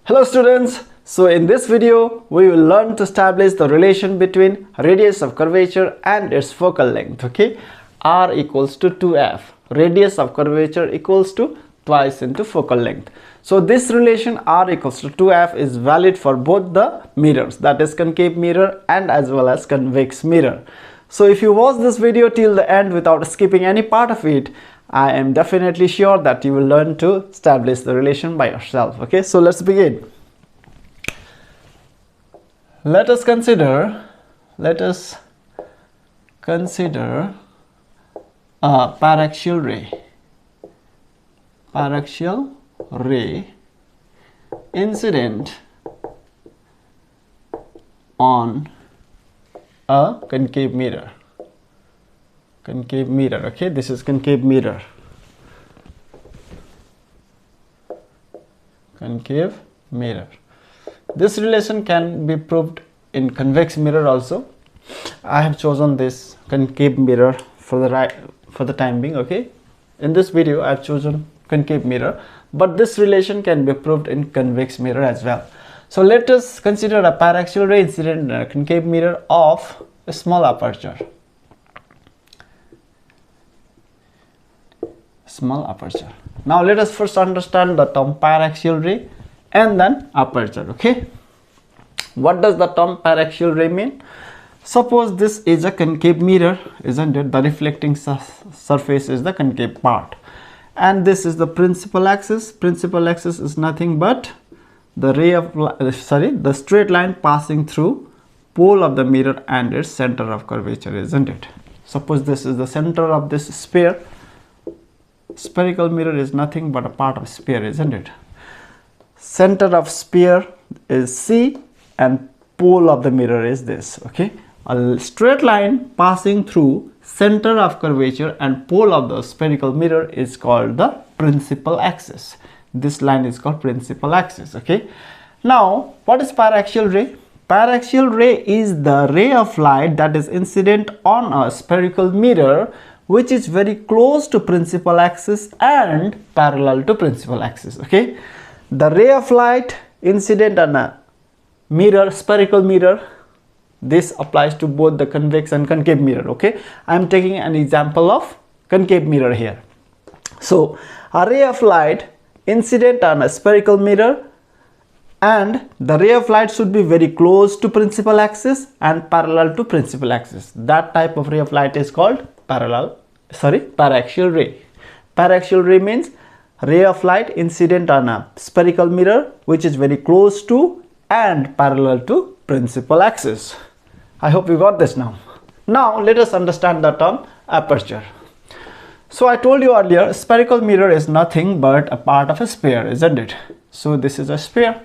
Hello students, so in this video we will learn to establish the relation between radius of curvature and its focal length. Okay, r equals to 2f, radius of curvature equals to twice into focal length. So this relation r equals to 2f is valid for both the mirrors, that is concave mirror and as well as convex mirror. So if you watch this video till the end without skipping any part of it, I am definitely sure that you will learn to establish the relation by yourself. Okay, so let's begin. Let us consider a paraxial ray incident on a concave mirror. Okay, this is concave mirror. This relation can be proved in convex mirror also. I have chosen this concave mirror for the time being. Okay, in this video I have chosen concave mirror, but this relation can be proved in convex mirror as well. So let us consider a paraxial ray incident in a concave mirror of a small aperture. Now let us first understand the term paraxial ray and then aperture. Okay, what does the term paraxial ray mean? Suppose this is a concave mirror, isn't it? The reflecting surface is the concave part, and this is the principal axis. Principal axis is nothing but the the straight line passing through pole of the mirror and its center of curvature, isn't it? Suppose this is the center of this sphere. Spherical mirror is nothing but a part of sphere, isn't it? Center of sphere is C and pole of the mirror is this. Okay, a straight line passing through center of curvature and pole of the spherical mirror is called the principal axis. This line is called principal axis. Okay, now what is paraxial ray? Paraxial ray is the ray of light that is incident on a spherical mirror which is very close to principal axis and parallel to principal axis. Okay, the ray of light incident on a mirror, spherical mirror, this applies to both the convex and concave mirror. Okay, I am taking an example of concave mirror here. So a ray of light incident on a spherical mirror, and the ray of light should be very close to principal axis and parallel to principal axis. That type of ray of light is called paraxial ray. Paraxial ray means ray of light incident on a spherical mirror which is very close to and parallel to principal axis. I hope you got this now. Now let us understand the term aperture. So I told you earlier, spherical mirror is nothing but a part of a sphere, isn't it? So this is a sphere.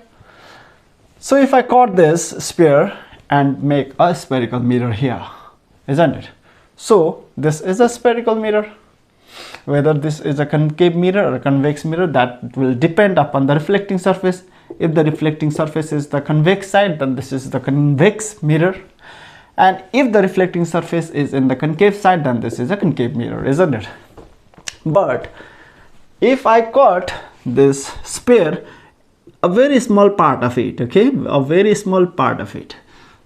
So if I cut this sphere and make a spherical mirror here, isn't it? So this is a spherical mirror. Whether this is a concave mirror or a convex mirror, that will depend upon the reflecting surface. If the reflecting surface is the convex side, then this is the convex mirror, and if the reflecting surface is in the concave side, then this is a concave mirror, isn't it? But if I cut this sphere, a very small part of it, okay, a very small part of it.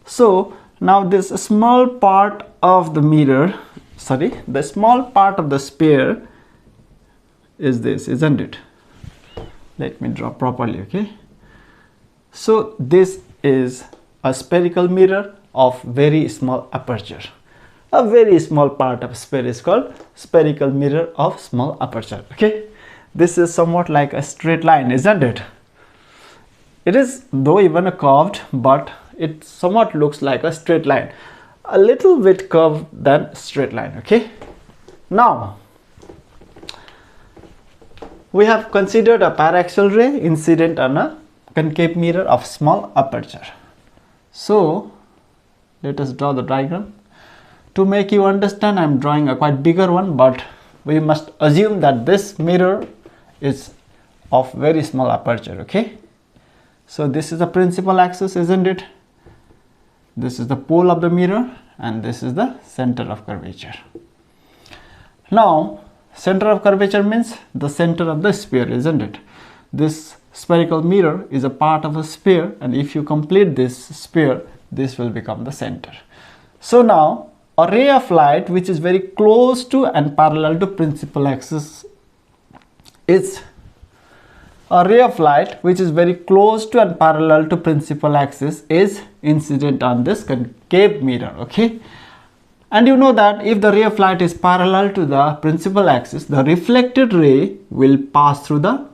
So now this small part of the mirror, the small part of the sphere is this, isn't it? Let me draw properly. Okay, so this is a spherical mirror of very small aperture. A very small part of sphere is called spherical mirror of small aperture. Okay, this is somewhat like a straight line, isn't it? It is though even a curved, but it somewhat looks like a straight line, a little bit curved than straight line. Okay, now we have considered a paraxial ray incident on a concave mirror of small aperture. So let us draw the diagram. To make you understand, I am drawing a quite bigger one, but we must assume that this mirror is of very small aperture. Okay, so this is the principal axis, isn't it? This is the pole of the mirror and this is the center of curvature. Now center of curvature means the center of the sphere, isn't it? This spherical mirror is a part of a sphere, and if you complete this sphere, this will become the center. So now a ray of light which is very close to and parallel to principal axis is incident on this concave mirror. Okay, and you know that if the ray of light is parallel to the principal axis, the reflected ray will pass through the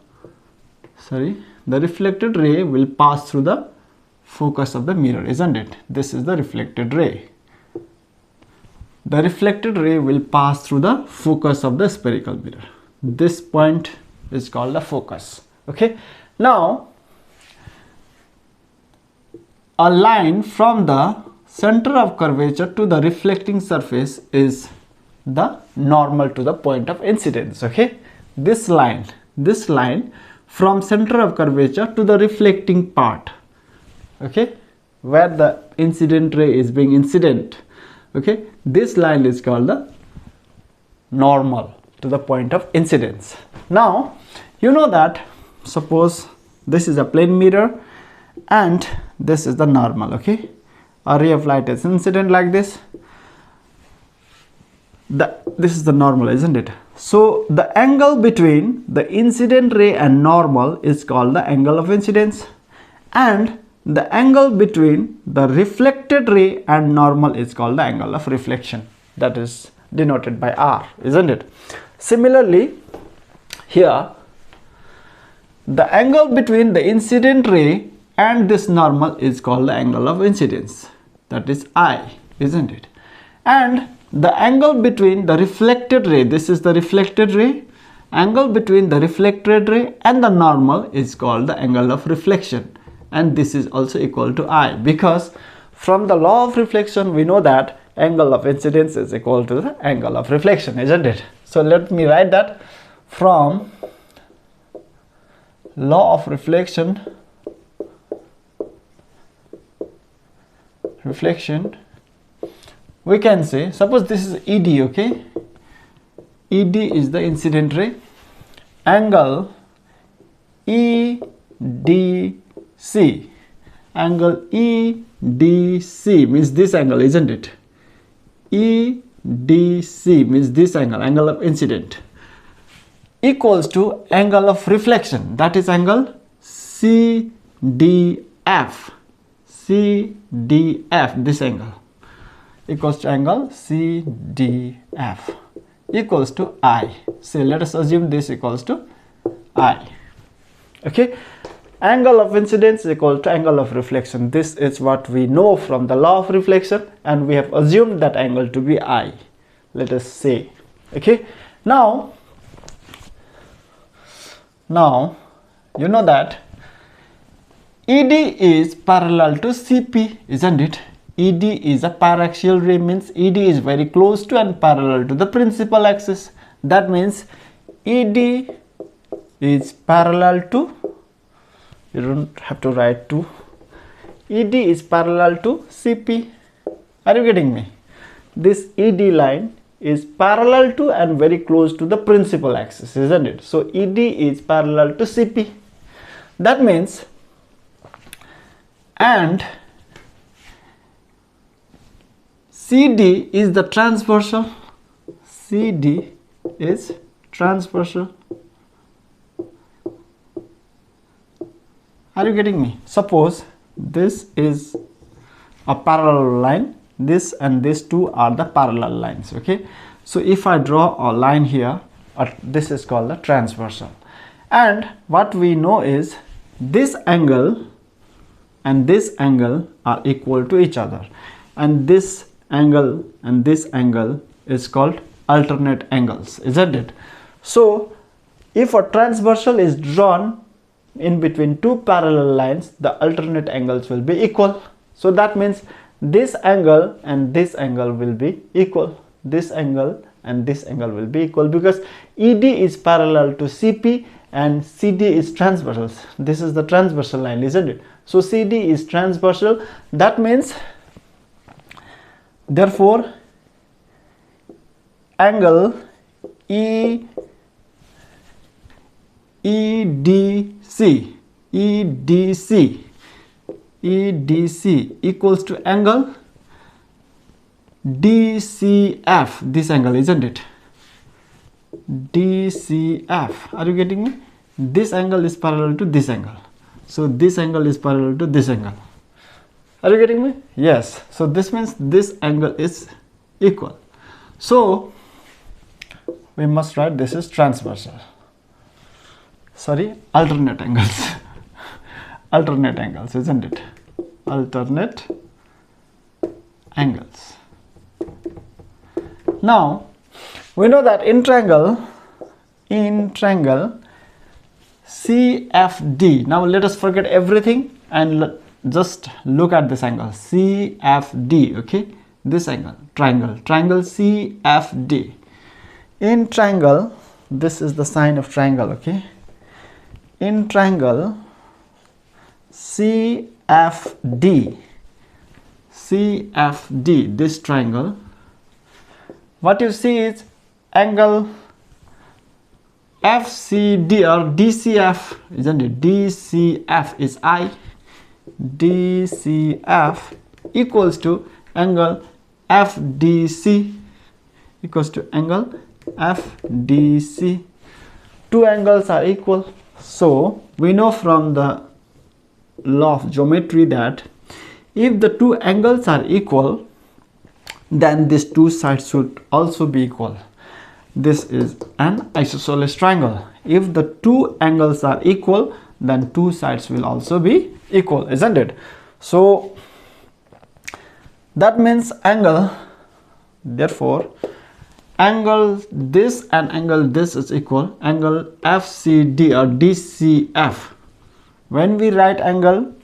focus of the mirror, isn't it? This is the reflected ray. The reflected ray will pass through the focus of the spherical mirror. This point is called the focus. Okay, now a line from the center of curvature to the reflecting surface is the normal to the point of incidence. Okay, this line from center of curvature to the reflecting part, okay, where the incident ray is being incident, okay, this line is called the normal to the point of incidence. Now you know that suppose this is a plane mirror and this is the normal. Okay, a ray of light is incident like this. This is the normal, isn't it? So the angle between the incident ray and normal is called the angle of incidence, and the angle between the reflected ray and normal is called the angle of reflection, that is denoted by R, isn't it? Similarly, here the angle between the incident ray and this normal is called the angle of incidence, that is I, isn't it? And the angle between the reflected ray, this is the reflected ray, angle between the reflected ray and the normal is called the angle of reflection, and this is also equal to I, because from the law of reflection we know that angle of incidence is equal to the angle of reflection, isn't it? So let me write that from law of reflection, we can say, suppose this is ED, okay, ED is the incident ray, angle EDC, angle EDC means this angle, isn't it? EDC means this angle, angle of incident, equals to angle of reflection, that is angle CDF, this angle equals to angle CDF equals to I. So let us assume this equals to I. Okay, angle of incidence is equal to angle of reflection. This is what we know from the law of reflection, and we have assumed that angle to be I, let us say. Okay, now you know that ED is parallel to CP, isn't it? ED is a paraxial ray, means ED is very close to and parallel to the principal axis. That means ED is parallel to, you don't have to write to, ED is parallel to CP. Are you getting me? This ED line is parallel to and very close to the principal axis, isn't it? So ED is parallel to CP. That means, and CD is the transversal. CD is transversal. Are you getting me? Suppose this is a parallel line, this and this two are the parallel lines. Okay, so if I draw a line here, this is called the transversal, and what we know is this angle and this angle are equal to each other, and this angle and this angle is called alternate angles, isn't it? So if a transversal is drawn in between two parallel lines, the alternate angles will be equal. So that means this angle and this angle will be equal, this angle and this angle will be equal, because ED is parallel to CP and CD is transversal. This is the transversal line, isn't it? So CD is transversal. That means, therefore, angle EDC EDC equals to angle DCF, this angle, isn't it? DCF, are you getting me? This angle is parallel to this angle, so this angle is parallel to this angle. Are you getting me? Yes. So this means this angle is equal. So we must write this is transversal. Sorry, alternate angles. Alternate angles, isn't it? Alternate angles. Now we know that in triangle CFD. Now let us forget everything and just look at this angle CFD. Okay, this angle, triangle CFD. In triangle, this is the sign of triangle. Okay, in triangle CFD, this triangle, what you see is angle FCD or DCF, isn't it? DCF is I. DCF equals to angle FDC, equals to angle FDC. Two angles are equal. So we know from the law of geometry that if the two angles are equal, then these two sides should also be equal. This is an isosceles triangle. If the two angles are equal, then two sides will also be equal, isn't it? So that means angle, therefore angle this and angle this is equal. Angle FCD or DCF, when we write angle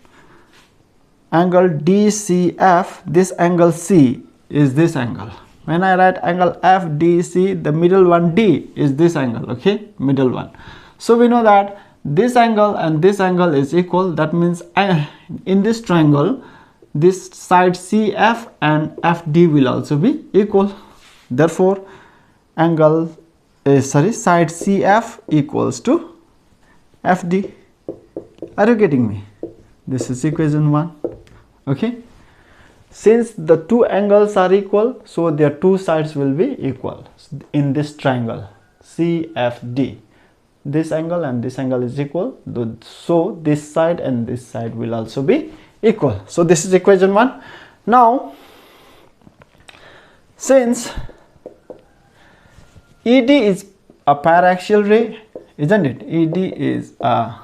DCF, this angle C is this angle. When I write angle FDC, the middle one D is this angle. Okay, middle one. So we know that this angle and this angle is equal. That means in this triangle, this side CF and FD will also be equal. Therefore angle side CF equals to FD. Are you getting me? This is equation 1. Okay, since the two angles are equal, so their two sides will be equal in this triangle CFD. This angle and this angle is equal, so this side and this side will also be equal. So this is equation 1. Now since ED is a paraxial ray, isn't it? ED is a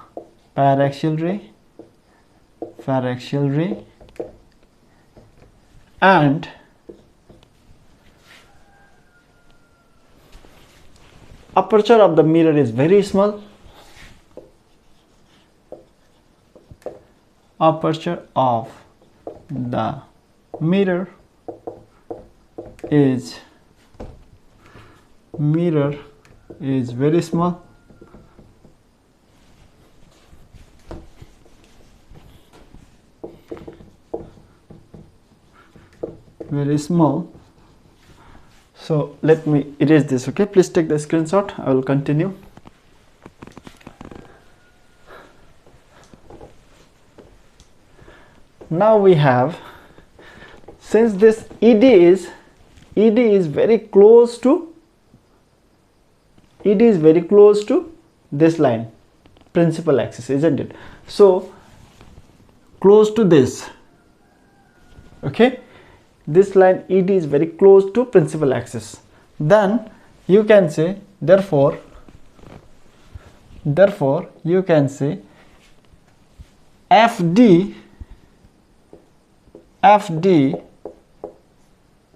paraxial ray, and aperture of the mirror is very small. Aperture of the mirror is very small. Very small. So let me erase this. Okay, please take the screenshot. I will continue. Now we have, since this ED is very close to this line, principal axis, isn't it? So close to this. Okay, this line ED is very close to principal axis. Then you can say, therefore you can say FD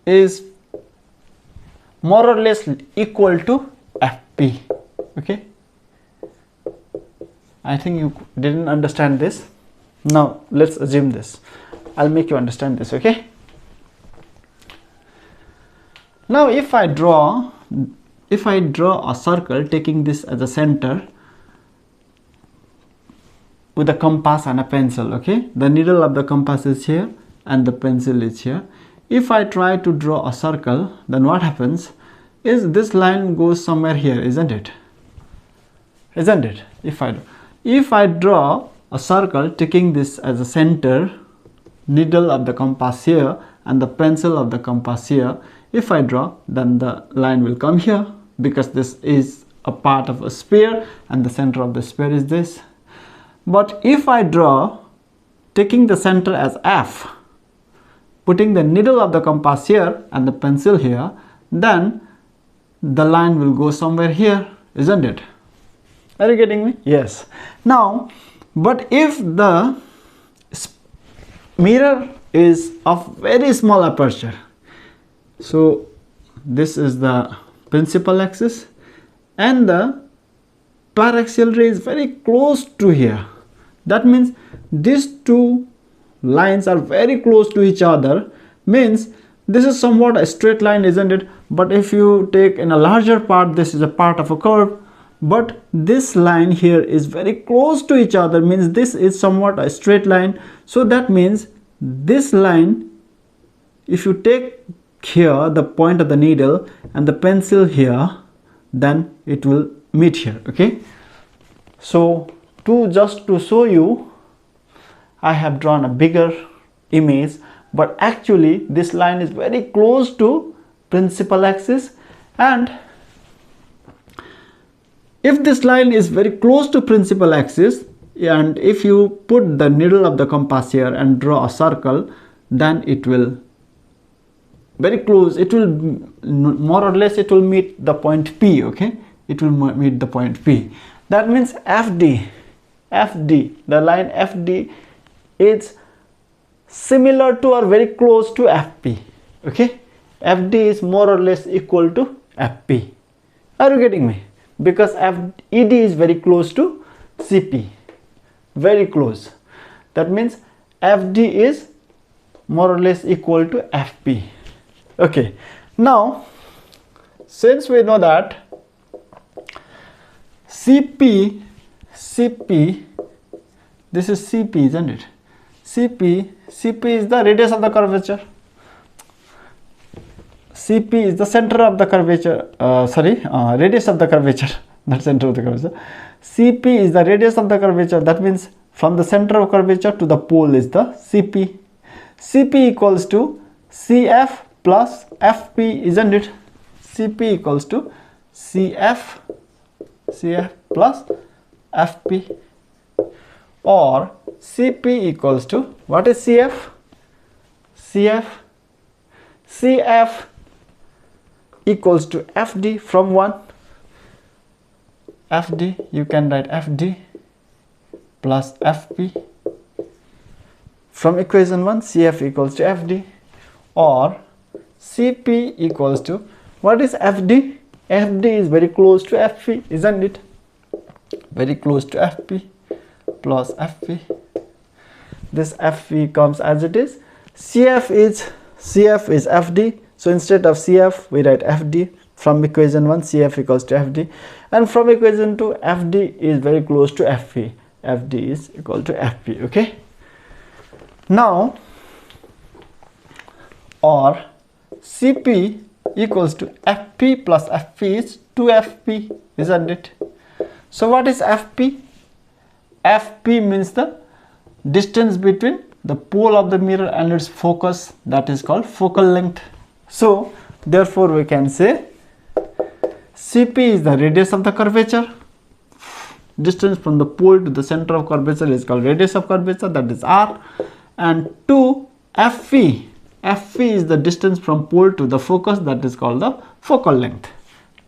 is more or less equal to FP. Okay, I think you didn't understand this. Now let's assume this. I'll make you understand this. Okay, now if I draw a circle taking this as a center with a compass and a pencil. Okay, the needle of the compass is here and the pencil is here. If I try to draw a circle, then what happens is this line goes somewhere here, isn't it? If I draw a circle, taking this as a center, needle of the compass here and the pencil of the compass here, if I draw, then the line will come here, because this is a part of a sphere and the center of the sphere is this. But if I draw, taking the center as F, putting the needle of the compass here and the pencil here, then the line will go somewhere here, isn't it? Are you getting me? Yes. Now, but if the mirror is of very small aperture, so this is the principal axis and the paraxial ray is very close to here. That means these two lines are very close to each other, means this is somewhat a straight line, isn't it? But if you take in a larger part, this is a part of a curve, but this line here is very close to each other, means this is somewhat a straight line. So that means this line, if you take here the point of the needle and the pencil here, then it will meet here. Okay, so just to show you, I have drawn a bigger image, but actually this line is very close to principal axis, and if this line is very close to principal axis, and if you put the needle of the compass here and draw a circle, then it will very close, it will more or less, it will meet the point P. Okay, it will meet the point P. That means FD, the line FD is similar to or very close to FP. Okay, FD is more or less equal to FP. Are you getting me? Because ED is very close to CP, very close. That means FD is more or less equal to FP. Okay, now since we know that CP, this is CP, isn't it? CP is the radius of the curvature. CP is the center of the curvature, radius of the curvature, not center of the curvature. CP is the radius of the curvature. That means from the center of curvature to the pole is the CP. CP equals to CF plus FP, isn't it? CP equals to CF plus FP, or CP equals to, what is CF? CF equals to FD from 1. FD, you can write FD plus FP. From equation 1, CF equals to FD, or CP equals to, what is FD? FD is very close to FP, isn't it? Very close to FP plus FP. This FP comes as it is. CF is FD. So instead of CF, we write FD. From equation 1, CF equals to FD. And from equation 2, FD is very close to FP. FD is equal to FP. Okay. Now, or CP equals to FP plus FP is 2FP, isn't it? So what is FP? FP means the distance between the pole of the mirror and its focus, that is called focal length. So therefore we can say CP is the radius of the curvature. Distance from the pole to the center of curvature is called radius of curvature, that is R. And 2 FP, FP is the distance from pole to the focus, that is called the focal length,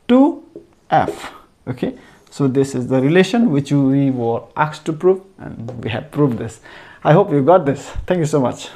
2F. Okay, so this is the relation which we were asked to prove, and we have proved this. I hope you got this. Thank you so much.